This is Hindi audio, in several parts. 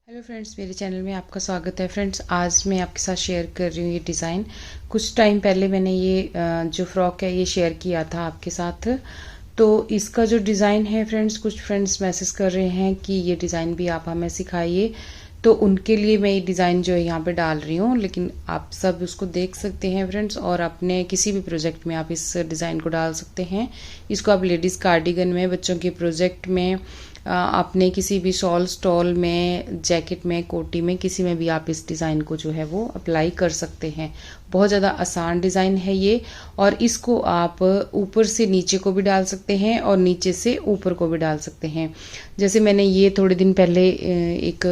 हेलो फ्रेंड्स, मेरे चैनल में आपका स्वागत है। फ्रेंड्स, आज मैं आपके साथ शेयर कर रही हूँ ये डिज़ाइन। कुछ टाइम पहले मैंने ये जो फ्रॉक है ये शेयर किया था आपके साथ। तो इसका जो डिज़ाइन है फ्रेंड्स, कुछ फ्रेंड्स मैसेज कर रहे हैं कि ये डिज़ाइन भी आप हमें सिखाइए। तो उनके लिए मैं ये डिज़ाइन जो है यहाँ पे डाल रही हूँ, लेकिन आप सब उसको देख सकते हैं फ्रेंड्स, और अपने किसी भी प्रोजेक्ट में आप इस डिज़ाइन को डाल सकते हैं। इसको आप लेडीज़ कार्डिगन में, बच्चों के प्रोजेक्ट में, अपने किसी भी शॉल स्टॉल में, जैकेट में, कोटी में, किसी में भी आप इस डिज़ाइन को जो है वो अप्लाई कर सकते हैं। बहुत ज़्यादा आसान डिज़ाइन है ये, और इसको आप ऊपर से नीचे को भी डाल सकते हैं और नीचे से ऊपर को भी डाल सकते हैं। जैसे मैंने ये थोड़े दिन पहले एक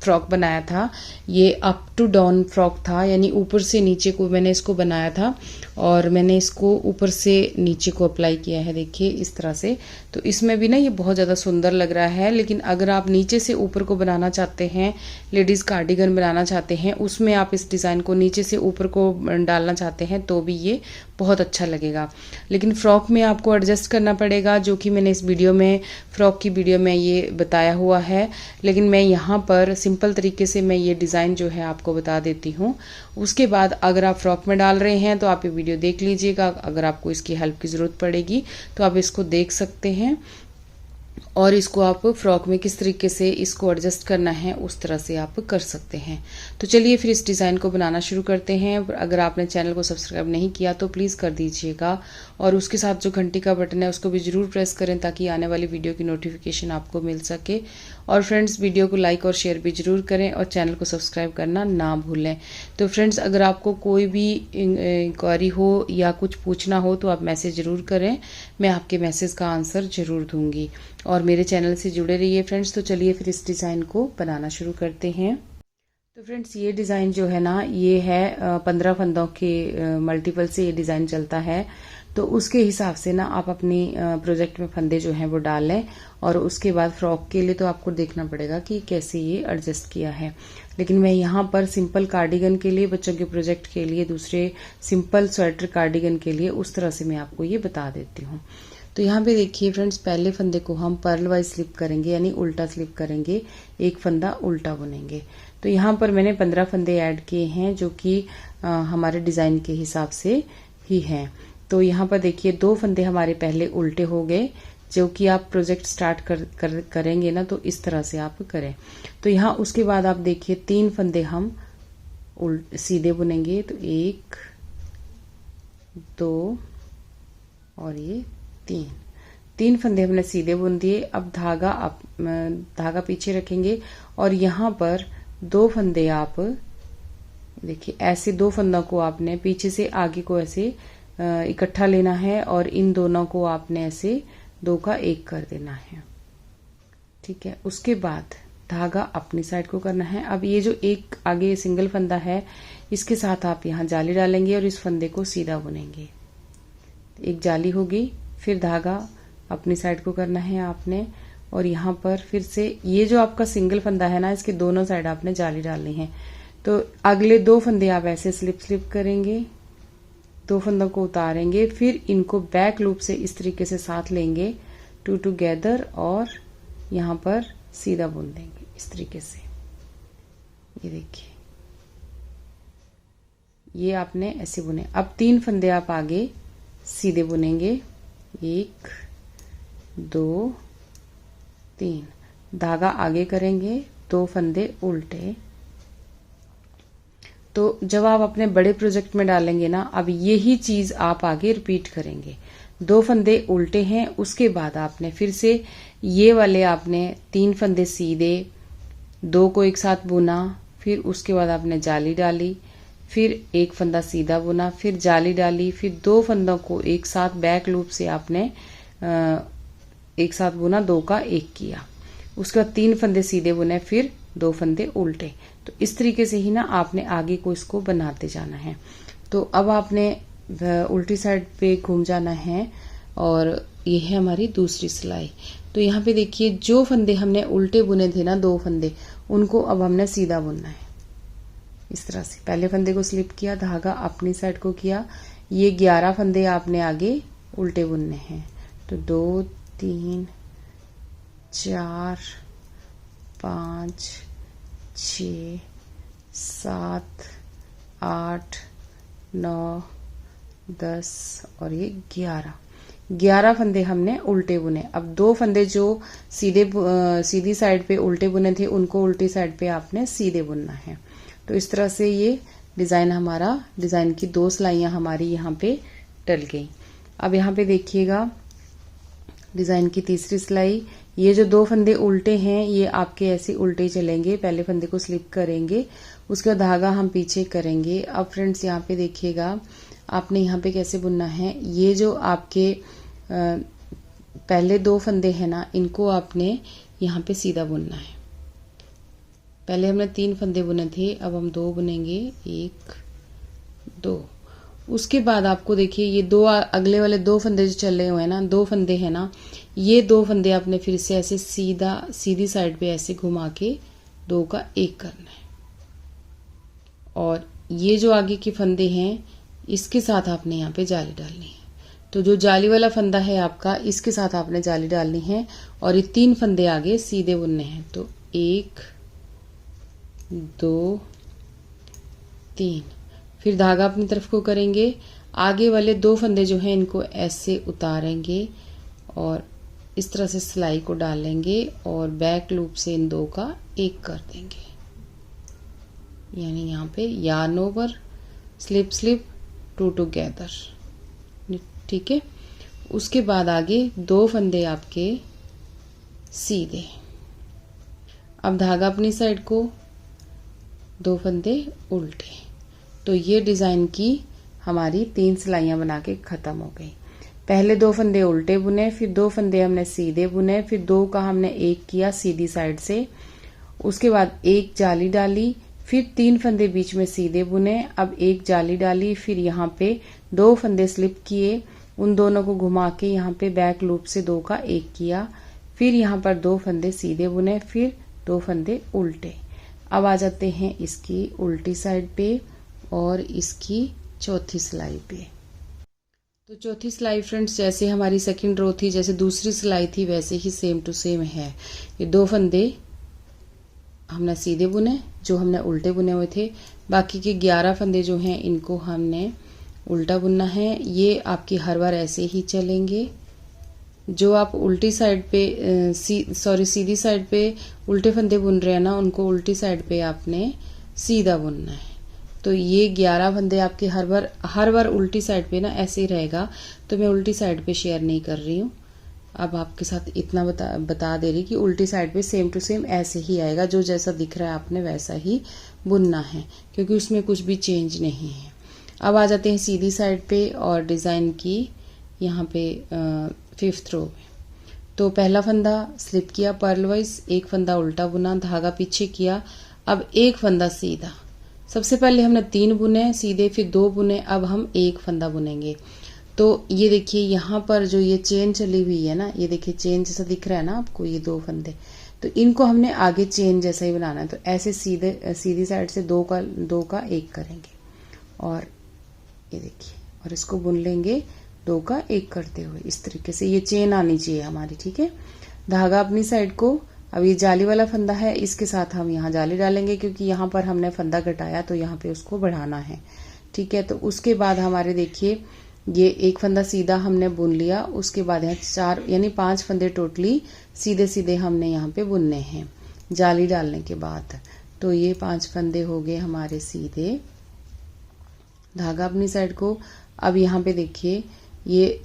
फ्रॉक बनाया था, ये अप टू डाउन फ्रॉक था, यानी ऊपर से नीचे को मैंने इसको बनाया था, और मैंने इसको ऊपर से नीचे को अप्लाई किया है, देखिए इस तरह से। तो इसमें भी ना ये बहुत ज़्यादा सुंदर लग रहा है। लेकिन अगर आप नीचे से ऊपर को बनाना चाहते हैं, लेडीज़ कार्डिगन बनाना चाहते हैं, उसमें आप इस डिज़ाइन को नीचे से ऊपर को डालना चाहते हैं तो भी ये बहुत अच्छा लगेगा। लेकिन फ्रॉक में आपको एडजस्ट करना पड़ेगा, जो कि मैंने इस वीडियो में, फ्रॉक की वीडियो में ये बताया हुआ है। लेकिन मैं यहाँ पर सिंपल तरीके से मैं ये डिज़ाइन जो है आपको बता देती हूँ। उसके बाद अगर आप फ्रॉक में डाल रहे हैं तो आप ये वीडियो देख लीजिएगा। अगर आपको इसकी हेल्प की ज़रूरत पड़ेगी तो आप इसको देख सकते हैं, और इसको आप फ्रॉक में किस तरीके से इसको एडजस्ट करना है उस तरह से आप कर सकते हैं। तो चलिए फिर इस डिज़ाइन को बनाना शुरू करते हैं। अगर आपने चैनल को सब्सक्राइब नहीं किया तो प्लीज़ कर दीजिएगा, और उसके साथ जो घंटी का बटन है उसको भी ज़रूर प्रेस करें ताकि आने वाली वीडियो की नोटिफिकेशन आपको मिल सके। और फ्रेंड्स, वीडियो को लाइक और शेयर भी ज़रूर करें, और चैनल को सब्सक्राइब करना ना भूलें। तो फ्रेंड्स, अगर आपको कोई भी इंक्वायरी हो या कुछ पूछना हो तो आप मैसेज ज़रूर करें, मैं आपके मैसेज का आंसर ज़रूर दूंगी। और मेरे चैनल से जुड़े रहिए फ्रेंड्स। तो चलिए फिर इस डिज़ाइन को बनाना शुरू करते हैं। तो फ्रेंड्स, ये डिज़ाइन जो है ना, ये है 15 फंदों के मल्टीपल से ये डिज़ाइन चलता है। तो उसके हिसाब से ना आप अपनी प्रोजेक्ट में फंदे जो हैं वो डाल लें, और उसके बाद फ्रॉक के लिए तो आपको देखना पड़ेगा कि कैसे ये एडजस्ट किया है। लेकिन मैं यहाँ पर सिंपल कार्डिगन के लिए, बच्चों के प्रोजेक्ट के लिए, दूसरे सिंपल स्वेटर कार्डिगन के लिए उस तरह से मैं आपको ये बता देती हूँ। तो यहाँ पे देखिए फ्रेंड्स, पहले फंदे को हम पर्ल वाइज स्लिप करेंगे, यानी उल्टा स्लिप करेंगे, एक फंदा उल्टा बुनेंगे। तो यहाँ पर मैंने 15 फंदे ऐड किए हैं, जो कि हमारे डिज़ाइन के हिसाब से ही हैं। तो यहाँ पर देखिए 2 फंदे हमारे पहले उल्टे हो गए। जो कि आप प्रोजेक्ट स्टार्ट करेंगे ना तो इस तरह से आप करें। तो यहाँ उसके बाद आप देखिए 3 फंदे हम सीधे बुनेंगे। तो 1 2 और ये 3 फंदे हमने सीधे बुन दिए। अब धागा पीछे रखेंगे, और यहाँ पर 2 फंदे आप देखिए, ऐसे 2 फंदों को आपने पीछे से आगे को ऐसे इकट्ठा लेना है, और इन दोनों को आपने ऐसे 2 का 1 कर देना है। ठीक है, उसके बाद धागा अपनी साइड को करना है। अब ये जो एक आगे सिंगल फंदा है, इसके साथ आप यहाँ जाली डालेंगे और इस फंदे को सीधा बुनेंगे। एक जाली होगी, फिर धागा अपनी साइड को करना है आपने, और यहाँ पर फिर से ये जो आपका सिंगल फंदा है ना, इसके दोनों साइड आपने जाली डालनी है। तो अगले 2 फंदे आप ऐसे स्लिप करेंगे, 2 फंदों को उतारेंगे, फिर इनको बैक लूप से इस तरीके से साथ लेंगे टुगेदर, और यहाँ पर सीधा बुन देंगे इस तरीके से। ये देखिए, ये आपने ऐसे बुने। अब 3 फंदे आप आगे सीधे बुनेंगे, 1 2 3, धागा आगे करेंगे, 2 फंदे उल्टे। तो जब आप अपने बड़े प्रोजेक्ट में डालेंगे ना, अब यही चीज आप आगे रिपीट करेंगे। 2 फंदे उल्टे हैं, उसके बाद आपने फिर से ये वाले आपने 3 फंदे सीधे, 2 को एक साथ बुना, फिर उसके बाद आपने जाली डाली, फिर 1 फंदा सीधा बुना, फिर जाली डाली, फिर 2 फंदों को एक साथ बैक लूप से आपने एक साथ बुना, 2 का 1 किया। उसके बाद 3 फंदे सीधे बुने, फिर 2 फंदे उल्टे। तो इस तरीके से ही ना आपने आगे को इसको बनाते जाना है। तो अब आपने उल्टी साइड पे घूम जाना है, और ये है हमारी दूसरी सिलाई। तो यहाँ पे देखिए, जो फंदे हमने उल्टे बुने थे ना, 2 फंदे, उनको अब हमने सीधा बुनना है इस तरह से। पहले फंदे को स्लिप किया, धागा अपनी साइड को किया, ये 11 फंदे आपने आगे उल्टे बुनने हैं। तो 2 3 4 5 6 7 8 9 10 और ये 11 फंदे हमने उल्टे बुने। अब 2 फंदे जो सीधी साइड पे उल्टे बुने थे उनको उल्टी साइड पे आपने सीधे बुनना है। तो इस तरह से ये डिजाइन की 2 सिलाइयां हमारी यहाँ पे डल गई। अब यहाँ पे देखिएगा डिजाइन की तीसरी सिलाई, ये जो 2 फंदे उल्टे हैं ये आपके ऐसे उल्टे चलेंगे। पहले फंदे को स्लिप करेंगे, उसके बाद धागा हम पीछे करेंगे। अब फ्रेंड्स यहाँ पे देखिएगा आपने यहाँ पे कैसे बुनना है। ये जो आपके पहले 2 फंदे हैं ना, इनको आपने यहाँ पे सीधा बुनना है। पहले हमने 3 फंदे बुने थे, अब हम 2 बुनेंगे, 1 2। उसके बाद आपको देखिए ये 2 अगले वाले 2 फंदे जो चले हुए हैं ना, 2 फंदे हैं ना, ये 2 फंदे आपने फिर से ऐसे सीधी साइड पे ऐसे घुमा के 2 का 1 करना है। और ये जो आगे के फंदे हैं इसके साथ आपने यहाँ पे जाली डालनी है। तो जो जाली वाला फंदा है आपका, इसके साथ आपने जाली डालनी है और ये 3 फंदे आगे सीधे बुनने हैं। तो 1 2 3, फिर धागा अपनी तरफ को करेंगे, आगे वाले 2 फंदे जो हैं इनको ऐसे उतारेंगे और इस तरह से सिलाई को डालेंगे और बैक लूप से इन 2 का 1 कर देंगे। यानी यहाँ पे yarn over slip slip 2 together, ठीक है। उसके बाद आगे 2 फंदे आपके सीधे। अब धागा अपनी साइड को, 2 फंदे उल्टे। तो ये डिजाइन की हमारी 3 सिलाइयां बना के खत्म हो गई। पहले 2 फंदे उल्टे बुने, फिर 2 फंदे हमने सीधे बुने, फिर 2 का हमने 1 किया सीधी साइड से, उसके बाद 1 जाली डाली, फिर 3 फंदे बीच में सीधे बुने, अब 1 जाली डाली, फिर यहाँ पे 2 फंदे स्लिप किए, उन दोनों को घुमा के यहाँ पे बैक लूप से 2 का 1 किया, फिर यहाँ पर 2 फंदे सीधे बुने, फिर 2 फंदे उल्टे। अब आ जाते हैं इसकी उल्टी साइड पे और इसकी चौथी सिलाई पे। तो चौथी सिलाई फ्रेंड्स जैसे हमारी सेकंड रो थी, जैसे दूसरी सिलाई थी, वैसे ही सेम टू सेम है। ये 2 फंदे हमने सीधे बुने जो हमने उल्टे बुने हुए थे, बाकी के 11 फंदे जो हैं इनको हमने उल्टा बुनना है। ये आपकी हर बार ऐसे ही चलेंगे। जो आप उल्टी साइड पे सीधी साइड पे उल्टे फंदे बुन रहे हैं ना, उनको उल्टी साइड पे आपने सीधा बुनना है। तो ये 11 फंदे आपके हर बार उल्टी साइड पे ना ऐसे ही रहेगा। तो मैं उल्टी साइड पे शेयर नहीं कर रही हूँ, अब आपके साथ इतना बता दे रही कि उल्टी साइड पे सेम टू सेम ऐसे ही आएगा। जो जैसा दिख रहा है आपने वैसा ही बुनना है, क्योंकि उसमें कुछ भी चेंज नहीं है। अब आ जाते हैं सीधी साइड पे और डिजाइन की यहाँ पे 5th रो में। तो पहला फंदा स्लिप किया पर्ल वाइज, 1 फंदा उल्टा बुना, धागा पीछे किया, अब 1 फंदा सीधा। सबसे पहले हमने 3 बुने सीधे, फिर 2 बुने, अब हम 1 फंदा बुनेंगे। तो ये देखिए यहाँ पर जो ये चेन चली हुई है ना, ये देखिए चेन जैसा दिख रहा है ना आपको, ये 2 फंदे, तो इनको हमने आगे चेन जैसा ही बनाना है। तो ऐसे सीधी साइड से 2 का 1 करेंगे और ये देखिए, और इसको बुन लेंगे 2 का 1 करते हुए। इस तरीके से ये चेन आनी चाहिए हमारी, ठीक है। धागा अपनी साइड को, अब ये जाली वाला फंदा है, इसके साथ हम यहाँ जाली डालेंगे, क्योंकि यहाँ पर हमने फंदा घटाया तो यहाँ पे उसको बढ़ाना है, ठीक है। तो उसके बाद हमारे देखिए ये 1 फंदा सीधा हमने बुन लिया, उसके बाद यहाँ 4 यानी 5 फंदे टोटली सीधे सीधे हमने यहाँ पे बुनने हैं जाली डालने के बाद। तो ये 5 फंदे हो गए हमारे सीधे, धागा अपनी साइड को। अब यहाँ पे देखिए ये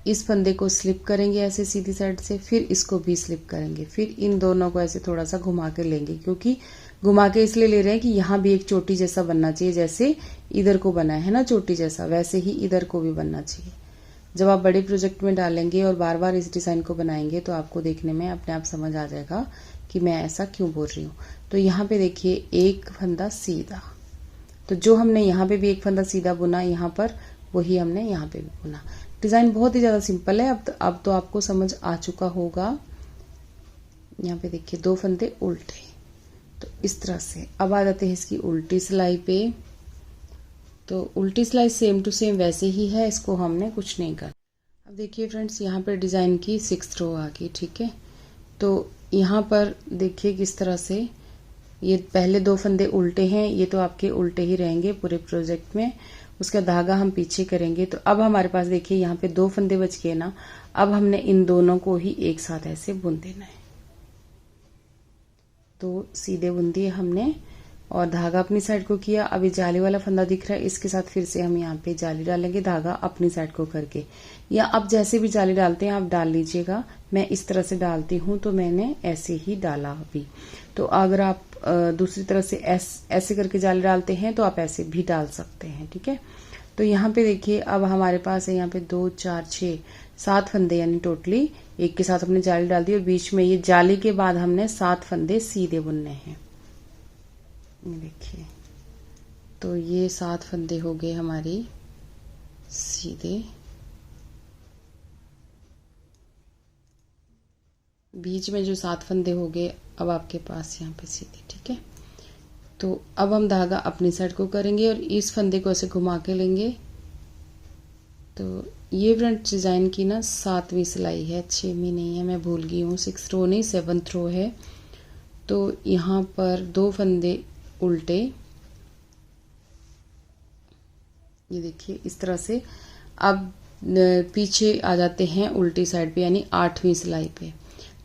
इस फंदे को स्लिप करेंगे ऐसे सीधी साइड से, फिर इसको भी स्लिप करेंगे, फिर इन दोनों को ऐसे थोड़ा सा घुमा के लेंगे, क्योंकि घुमा के इसलिए ले रहे हैं कि यहाँ भी एक चोटी जैसा बनना चाहिए। जैसे इधर को बना है ना चोटी जैसा, वैसे ही इधर को भी बनना चाहिए। जब आप बड़े प्रोजेक्ट में डालेंगे और बार बार इस डिजाइन को बनाएंगे तो आपको देखने में अपने आप समझ आ जाएगा कि मैं ऐसा क्यों बोल रही हूँ। तो यहाँ पे देखिए 1 फंदा सीधा, तो जो हमने यहाँ पे भी 1 फंदा सीधा बुना, यहाँ पर वही हमने यहाँ पे भी बुना। डिजाइन बहुत ही ज्यादा सिंपल है। अब तो आपको समझ आ चुका होगा। यहाँ पे देखिए 2 फंदे उल्टे, तो इस तरह से। अब आ जाते हैं इसकी उल्टी सिलाई पे। तो उल्टी सिलाई सेम टू सेम वैसे ही है, इसको हमने कुछ नहीं करना। अब देखिए फ्रेंड्स यहाँ पर डिजाइन की 6th रो आ गई, ठीक है। तो यहाँ पर देखिए किस तरह से ये पहले 2 फंदे उल्टे हैं, ये तो आपके उल्टे ही रहेंगे पूरे प्रोजेक्ट में। उसका धागा हम पीछे करेंगे। तो अब हमारे पास देखिए यहाँ पे 2 फंदे बच गए ना। अब हमने इन दोनों को ही एक साथ ऐसे बुन देना है। तो सीधे बुन दिए हमने और धागा अपनी साइड को किया। अभी जाली वाला फंदा दिख रहा है, इसके साथ फिर से हम यहाँ पे जाली डालेंगे, धागा अपनी साइड को करके। या आप जैसे भी जाली डालते हैं आप डाल लीजिएगा। मैं इस तरह से डालती हूँ तो मैंने ऐसे ही डाला अभी। तो अगर आप दूसरी तरह से ऐसे करके जाली डालते हैं तो आप ऐसे भी डाल सकते हैं, ठीक है। तो यहाँ पे देखिए अब हमारे पास है यहाँ पे 2 4 6 7 फंदे, यानी टोटली एक के साथ हमने जाली डाल दी और बीच में ये जाली के बाद हमने 7 फंदे सीधे बुनने हैं। देखिए तो ये 7 फंदे हो गए हमारी सीधे, बीच में जो 7 फंदे हो गए अब आपके पास यहाँ पे सीधे, ठीक है। तो अब हम धागा अपनी साइड को करेंगे और इस फंदे को ऐसे घुमा के लेंगे। तो ये फ्रंट डिजाइन की ना 7वीं सिलाई है, 6वीं नहीं है, मैं भूल गई हूँ। 6 रो नहीं 7th रो है। तो यहाँ पर 2 फंदे उल्टे, ये देखिए इस तरह से। अब पीछे आ जाते हैं उल्टी साइड पे, यानी 8वीं सिलाई पे।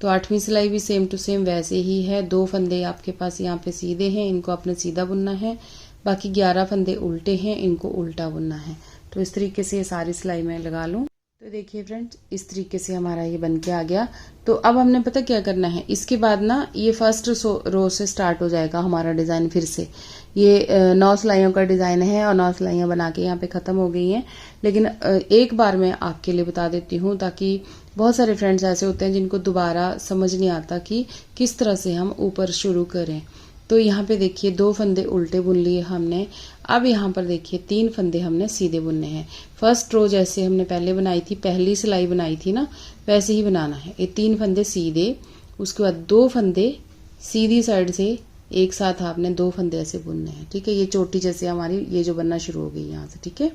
तो 8वीं सिलाई भी सेम टू सेम वैसे ही है। 2 फंदे आपके पास यहाँ पे सीधे हैं, इनको आपने सीधा बुनना है। बाकी 11 फंदे उल्टे हैं, इनको उल्टा बुनना है। तो इस तरीके से ये सारी सिलाई मैं लगा लूँ। तो देखिए फ्रेंड्स इस तरीके से हमारा ये बन के आ गया। तो अब हमने पता क्या करना है, इसके बाद ना ये फर्स्ट रो से स्टार्ट हो जाएगा हमारा डिजाइन फिर से। ये 9 सिलाइयों का डिजाइन है और 9 सिलाइयां बना के यहाँ पे खत्म हो गई हैं। लेकिन एक बार मैं आपके लिए बता देती हूँ, ताकि बहुत सारे फ्रेंड्स ऐसे होते हैं जिनको दोबारा समझ नहीं आता कि किस तरह से हम ऊपर शुरू करें। तो यहाँ पे देखिए 2 फंदे उल्टे बुन लिए हमने। अब यहाँ पर देखिए 3 फंदे हमने सीधे बुनने हैं। फर्स्ट रो जैसे हमने पहले बनाई थी, पहली सिलाई बनाई थी ना, वैसे ही बनाना है। ये 3 फंदे सीधे, उसके बाद 2 फंदे सीधी साइड से एक साथ आपने 2 फंदे ऐसे बुनने हैं, ठीक है। ये चोटी जैसे हमारी ये जो बनना शुरू हो गई यहाँ से, ठीक है।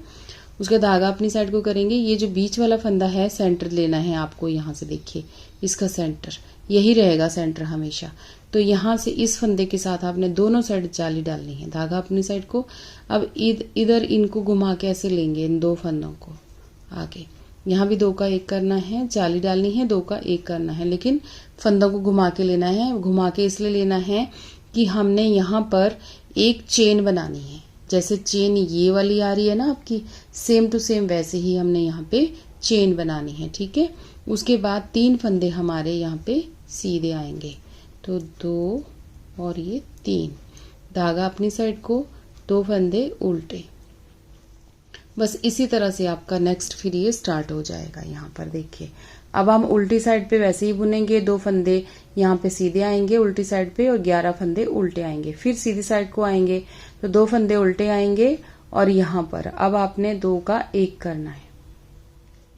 उसका धागा अपनी साइड को करेंगे। ये जो बीच वाला फंदा है सेंटर लेना है आपको, यहाँ से देखिए इसका सेंटर यही रहेगा, सेंटर हमेशा। तो यहाँ से इस फंदे के साथ आपने दोनों साइड जाली डालनी है, धागा अपनी साइड को। अब इधर इनको घुमा के ऐसे लेंगे इन 2 फंदों को आगे। यहाँ भी 2 का 1 करना है, जाली डालनी है, 2 का 1 करना है, लेकिन फंदों को घुमा के लेना है। घुमा के इसलिए लेना है कि हमने यहाँ पर एक चेन बनानी है। जैसे चेन ये वाली आ रही है ना आपकी, सेम टू सेम वैसे ही हमने यहाँ पे चेन बनानी है, ठीक है। उसके बाद 3 फंदे हमारे यहाँ पे सीधे आएंगे। तो 2 और ये 3, धागा अपनी साइड को, 2 फंदे उल्टे। बस इसी तरह से आपका नेक्स्ट फिर ये स्टार्ट हो जाएगा। यहाँ पर देखिए अब हम उल्टी साइड पे वैसे ही बुनेंगे। 2 फंदे यहाँ पे सीधे आएंगे उल्टी साइड पे और 11 फंदे उल्टे आएंगे। फिर सीधी साइड को आएंगे तो 2 फंदे उल्टे आएंगे और यहाँ पर अब आपने 2 का 1 करना है।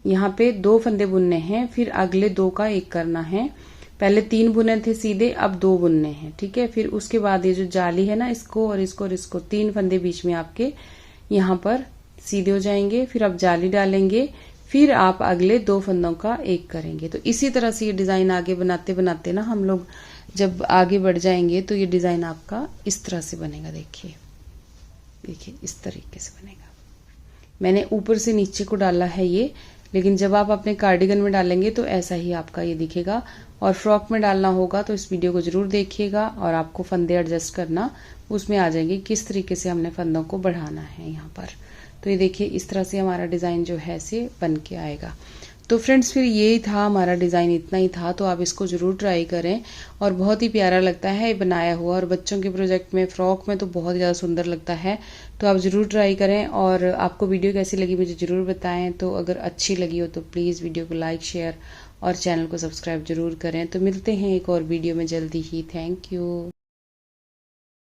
यहाँ पे 2 फंदे बुनने हैं, फिर अगले 2 का 1 करना है। पहले 3 बुने थे सीधे, अब 2 बुनने हैं, ठीक है। फिर उसके बाद ये जो जाली है ना, इसको और इसको और इसको 3 फंदे बीच में आपके यहाँ पर सीधे हो जाएंगे। फिर आप जाली डालेंगे, फिर आप अगले 2 फंदों का 1 करेंगे। तो इसी तरह से ये डिजाइन आगे बनाते बनाते ना हम लोग जब आगे बढ़ जाएंगे तो ये डिजाइन आपका इस तरह से बनेगा। देखिए देखिए इस तरीके से बनेगा। मैंने ऊपर से नीचे को डाला है ये, लेकिन जब आप अपने कार्डिगन में डालेंगे तो ऐसा ही आपका ये दिखेगा। और फ्रॉक में डालना होगा तो इस वीडियो को जरूर देखिएगा और आपको फंदे एडजस्ट करना उसमें आ जाएंगे, किस तरीके से हमने फंदों को बढ़ाना है यहाँ पर। तो ये देखिए इस तरह से हमारा डिज़ाइन जो है से बन के आएगा। तो फ्रेंड्स फिर यही था हमारा डिज़ाइन, इतना ही था। तो आप इसको ज़रूर ट्राई करें और बहुत ही प्यारा लगता है ये बनाया हुआ, और बच्चों के प्रोजेक्ट में फ्रॉक में तो बहुत ज़्यादा सुंदर लगता है। तो आप ज़रूर ट्राई करें और आपको वीडियो कैसी लगी मुझे ज़रूर बताएं। तो अगर अच्छी लगी हो तो प्लीज़ वीडियो को लाइक शेयर और चैनल को सब्सक्राइब जरूर करें। तो मिलते हैं एक और वीडियो में जल्दी ही। Thank you.